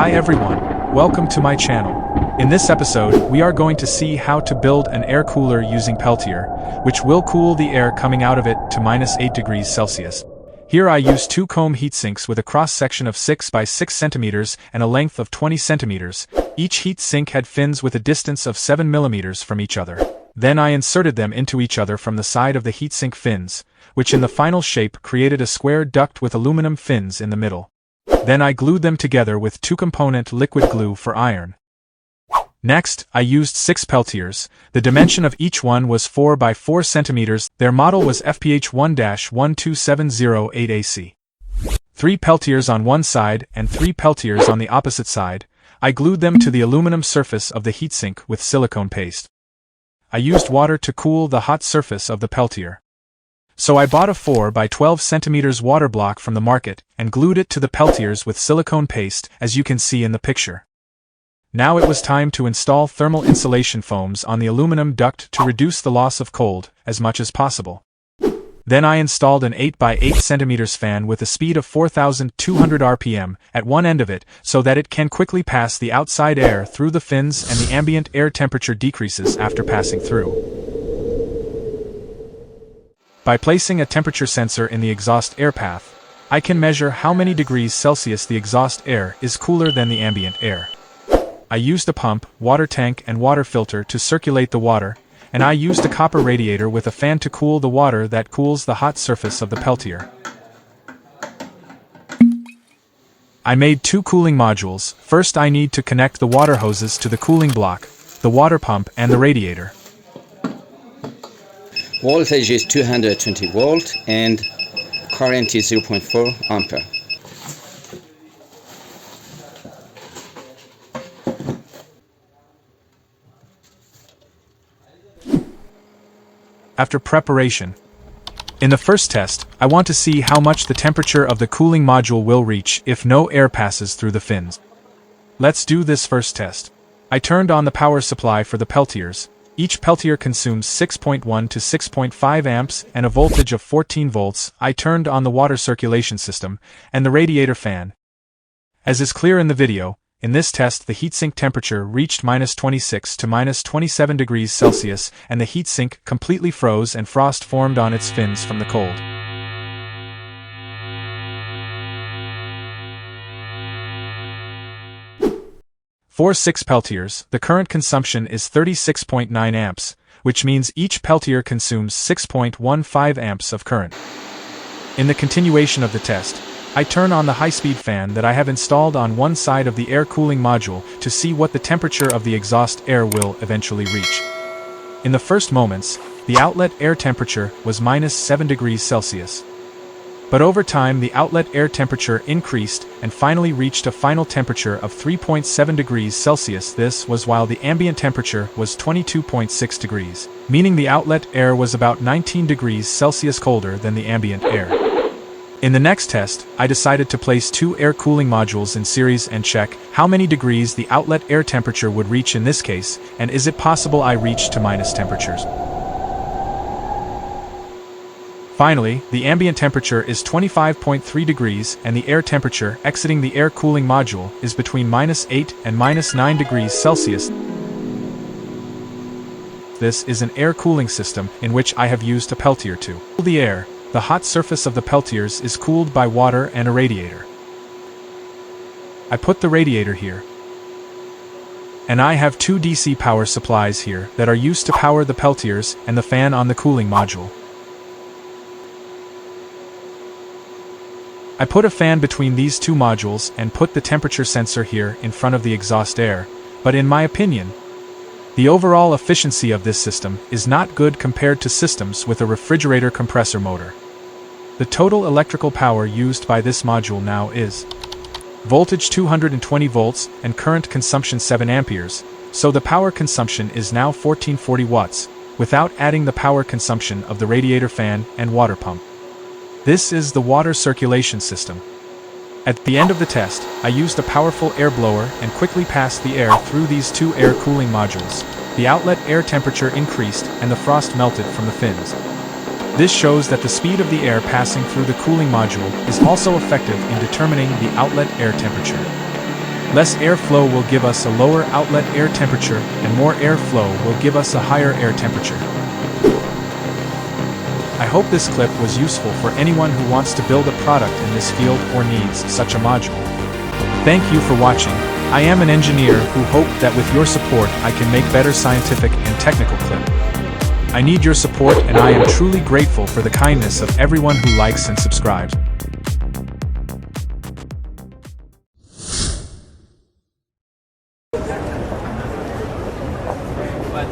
Hi everyone, welcome to my channel. In this episode, we are going to see how to build an air cooler using Peltier, which will cool the air coming out of it to -8 degrees Celsius. Here I use two comb heat sinks with a cross-section of 6 by 6 centimeters and a length of 20 centimeters. Each heat sink had fins with a distance of 7 millimeters from each other. Then I inserted them into each other from the side of the heatsink fins, which in the final shape created a square duct with aluminum fins in the middle. Then I glued them together with two-component liquid glue for iron. Next, I used 6 Peltiers. The dimension of each one was 4 by 4 centimeters. Their model was FPH1-12708AC. 3 Peltiers on one side and 3 Peltiers on the opposite side. I glued them to the aluminum surface of the heatsink with silicone paste. I used water to cool the hot surface of the Peltier. So I bought a 4 by 12 centimeters water block from the market and glued it to the Peltiers with silicone paste, as you can see in the picture. Now it was time to install thermal insulation foams on the aluminum duct to reduce the loss of cold as much as possible. Then I installed an 8 by 8 centimeters fan with a speed of 4,200 RPM at one end of it so that it can quickly pass the outside air through the fins and the ambient air temperature decreases after passing through. By placing a temperature sensor in the exhaust air path, I can measure how many degrees Celsius the exhaust air is cooler than the ambient air. I used a pump, water tank and water filter to circulate the water, and I used a copper radiator with a fan to cool the water that cools the hot surface of the Peltier. I made 2 cooling modules. First I need to connect the water hoses to the cooling block, the water pump and the radiator. Voltage is 220 volt and current is 0.4 ampere. After preparation. In the first test, I want to see how much the temperature of the cooling module will reach if no air passes through the fins. Let's do this first test. I turned on the power supply for the Peltiers. Each Peltier consumes 6.1 to 6.5 amps and a voltage of 14 volts. I turned on the water circulation system and the radiator fan. As is clear in the video, in this test the heatsink temperature reached -26 to -27 degrees Celsius and the heatsink completely froze and frost formed on its fins from the cold. For 6 Peltiers, the current consumption is 36.9 amps, which means each Peltier consumes 6.15 amps of current. In the continuation of the test, I turn on the high-speed fan that I have installed on one side of the air cooling module to see what the temperature of the exhaust air will eventually reach. In the first moments, the outlet air temperature was -7 degrees Celsius. But over time the outlet air temperature increased and finally reached a final temperature of 3.7 degrees Celsius. This was while the ambient temperature was 22.6 degrees, meaning the outlet air was about 19 degrees Celsius colder than the ambient air. In the next test, I decided to place 2 air cooling modules in series and check how many degrees the outlet air temperature would reach in this case, and is it possible I reach to minus temperatures. Finally, the ambient temperature is 25.3 degrees and the air temperature exiting the air cooling module is between -8 and -9 degrees Celsius. This is an air cooling system in which I have used a Peltier to cool the air. The hot surface of the Peltiers is cooled by water and a radiator. I put the radiator here. And I have 2 DC power supplies here that are used to power the Peltiers and the fan on the cooling module. I put a fan between these 2 modules and put the temperature sensor here in front of the exhaust air, but in my opinion, the overall efficiency of this system is not good compared to systems with a refrigerator compressor motor. The total electrical power used by this module now is voltage 220 volts and current consumption 7 amperes, so the power consumption is now 1440 watts, without adding the power consumption of the radiator fan and water pump. This is the water circulation system. At the end of the test, I used a powerful air blower and quickly passed the air through these 2 air cooling modules. The outlet air temperature increased and the frost melted from the fins. This shows that the speed of the air passing through the cooling module is also effective in determining the outlet air temperature. Less airflow will give us a lower outlet air temperature, and more airflow will give us a higher air temperature. I hope this clip was useful for anyone who wants to build a product in this field or needs such a module. Thank you for watching. I am an engineer who hope that with your support I can make better scientific and technical clip. I need your support, and I am truly grateful for the kindness of everyone who likes and subscribes. But